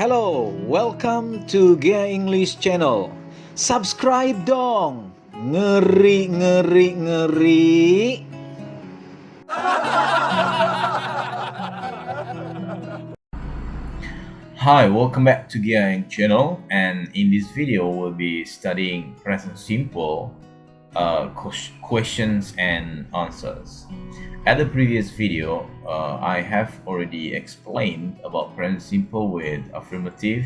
Hello, welcome to Gia English Channel. Subscribe dong. Ngeri, ngeri, ngeri. Hi, welcome back to Gia English Channel, and in this video we'll be studying present simple questions and answers. At the previous video, I have already explained about present simple with affirmative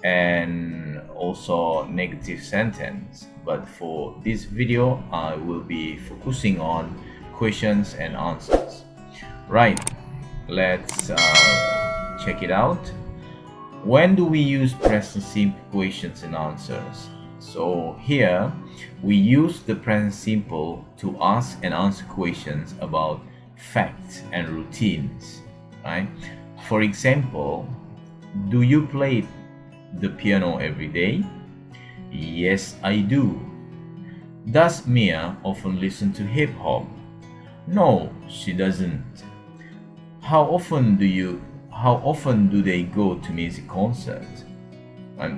and also negative sentence. But for this video, I will be focusing on questions and answers. Right, let's check it out. When do we use present simple questions and answers? So here we use the present simple to ask and answer questions about facts and routines, right? For example, do you play the piano every day? Yes, I do. Does Mia often listen to hip hop? No, she doesn't. How often do they go to music concerts?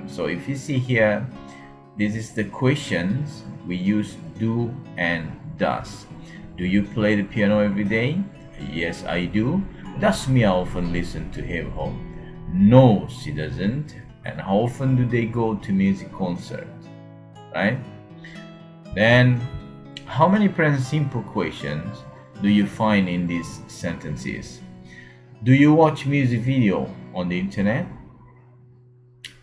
So if you see here, this is the questions. We use do and does. Do you play the piano every day? Yes, I do. Does Mia often listen to hip hop? No, she doesn't. And how often do they go to music concerts? Right? Then, how many present simple questions do you find in these sentences? Do you watch music video on the internet?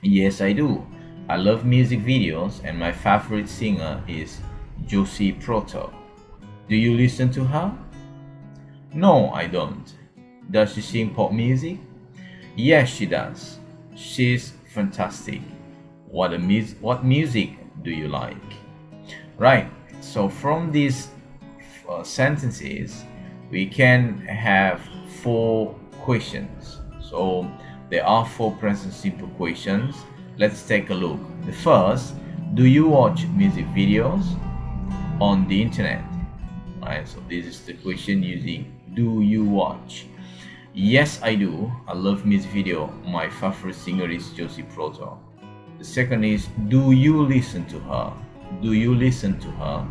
Yes, I do. I love music videos and my favorite singer is Josie Proto. Do you listen to her? No, I don't. Does she sing pop music? Yes, she does. She's fantastic. What music do you like? Right. So from these sentences, we can have 4 questions. So there are 4 present simple questions. Let's take a look. The first, do you watch music videos on the internet? Right, so this is the question using do you watch? Yes, I do. I love music video. My favorite singer is Josie Proto. The second is, do you listen to her? Do you listen to her?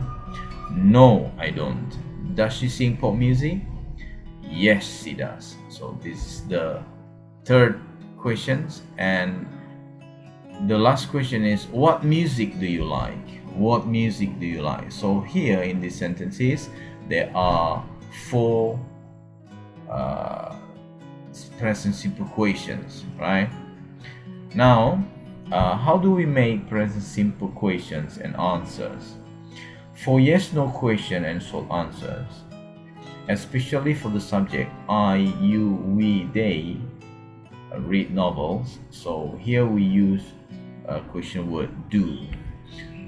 No, I don't. Does she sing pop music? Yes, she does. So this is the third questions, and the last question is, what music do you like? What music do you like? So here in these sentences, there are 4 present simple questions, right? Now, how do we make present simple questions and answers? For yes, no question and short answers, especially for the subject I, you, we, they read novels. So here we use a question word do.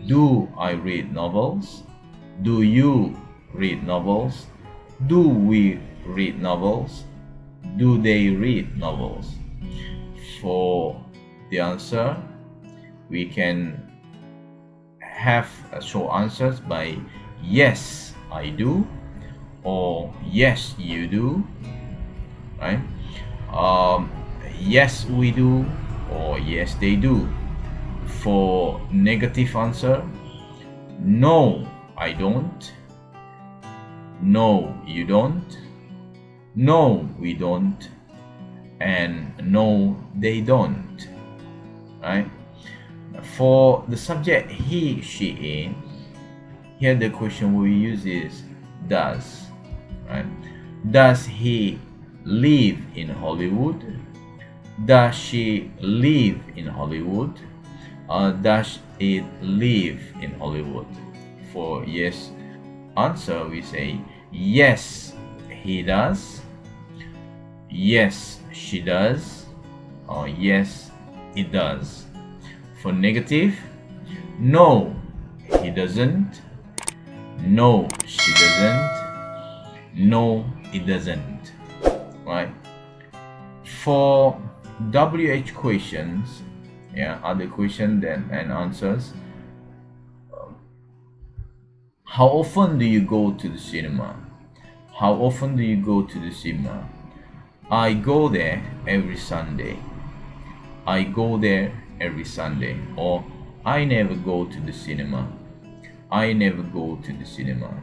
Do I read novels? Do you read novels? Do we read novels? Do they read novels? For the answer, we can have short answers by yes, I do, or yes, you do, right? Yes, we do, or yes, they do. For negative answer, no, I don't. No, you don't. No, we don't. And no, they don't. Right? For the subject he, she, it, here the question we use is does. Right? Does he live in Hollywood? Does she live in Hollywood? Does it live in Hollywood? For yes answer, we say yes, he does. Yes, she does. Or yes, it does. For negative, no, he doesn't. No, she doesn't. No, it doesn't. Right? For WH questions, other question then and answers. How often do you go to the cinema? How often do you go to the cinema? I go there every Sunday. I go there every Sunday, or I never go to the cinema. I never go to the cinema.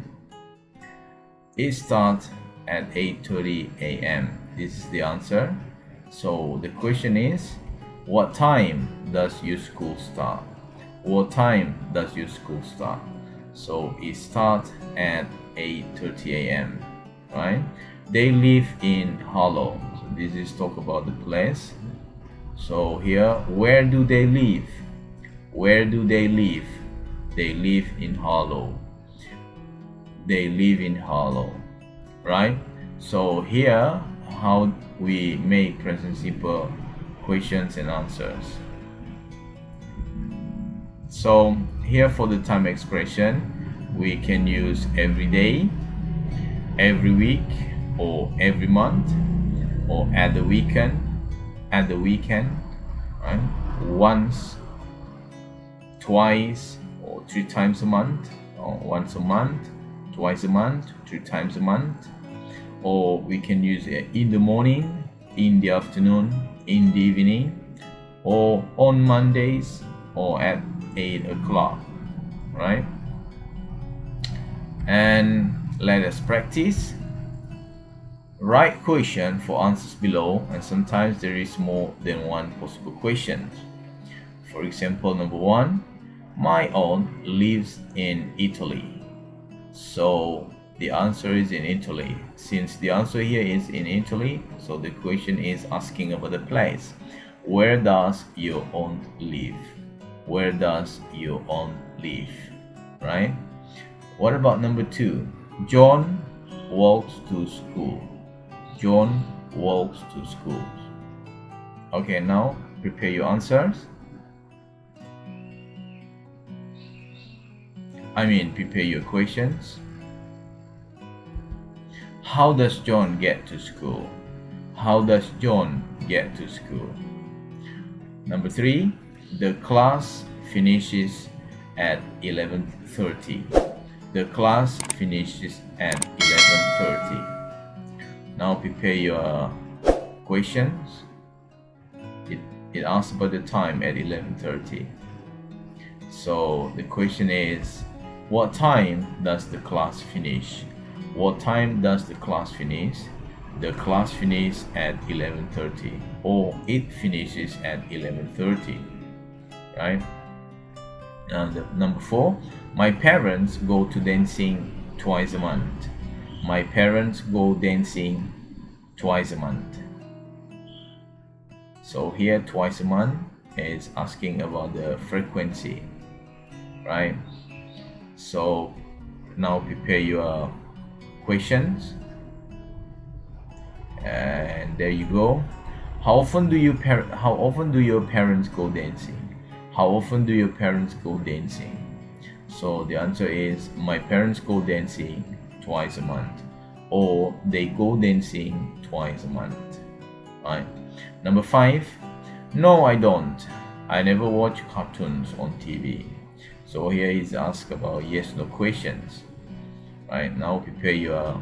It starts at 8:30 a.m. This is the answer. So the question is, what time does your school start? What time does your school start? So it starts at 8:30 a.m. right? They live in Harlow. So this is talk about the place. So here, where do they live? Where do they live? They live in Harlow. They live in Harlow, right? So here, how we make present simple questions and answers. So here for the time expression, we can use every day, every week, or every month, or at the weekend, right? Once, twice, or 3 times a month, or once a month, twice a month, 3 times a month. Or we can use it in the morning, in the afternoon, in the evening, or on Mondays, or at 8 o'clock, right? And let us practice. Write question for answers below, and sometimes there is more than one possible question. For example, number 1, my aunt lives in Italy. So the answer is in Italy. Since the answer here is in Italy, so the question is asking about the place. Where does your aunt live? Where does your aunt live? Right? What about number 2? John walks to school. John walks to school. Okay, now prepare your answers. Prepare your questions. How does John get to school? How does John get to school? Number 3, the class finishes at 11:30. The class finishes at 11:30. Now prepare your questions. It asks about the time at 11:30. So the question is, what time does the class finish? What time does the class finish? The class finishes at 11:30, or it finishes at 11:30, right? And number 4, my parents go to dancing twice a month. My parents go dancing twice a month. So here, twice a month is asking about the frequency, right? So now prepare your questions, and there you go. How often do your parents go dancing? How often do your parents go dancing? So the answer is, my parents go dancing twice a month, or they go dancing twice a month, right? Number 5, no, I don't. I never watch cartoons on TV. So here is asked about yes no questions, right? Now prepare your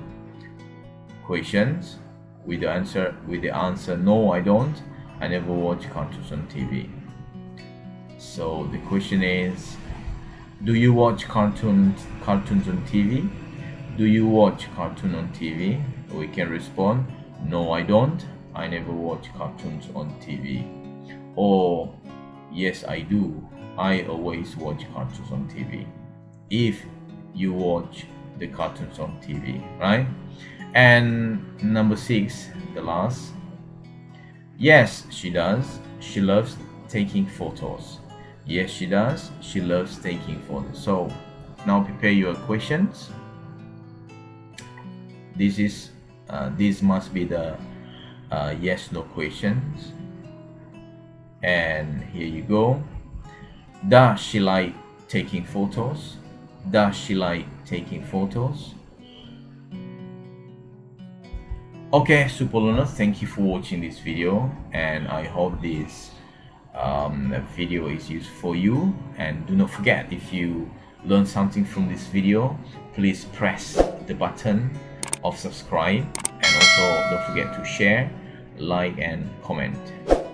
questions with the answer no, I don't. I never watch cartoons on TV. So the question is, do you watch cartoons on TV? Do you watch cartoon on TV? We can respond, no, I don't. I never watch cartoons on TV. Or yes, I do. I always watch cartoons on TV. If you watch the cartoons on TV, right? And number 6, the last. Yes, she does. She loves taking photos. Yes, she does. She loves taking photos. So now prepare your questions. This must be the yes no questions. And here you go. Does she like taking photos? Does she like taking photos? Okay, super learners, thank you for watching this video, and I hope this video is useful for you. And do not forget, if you learn something from this video, please press the button of subscribe, and also don't forget to share, like, and comment.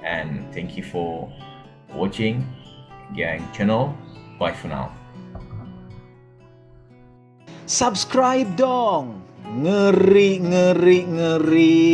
and thank you for watching Gang channel. Bye for now. Subscribe dong. Ngeri, ngeri, ngeri.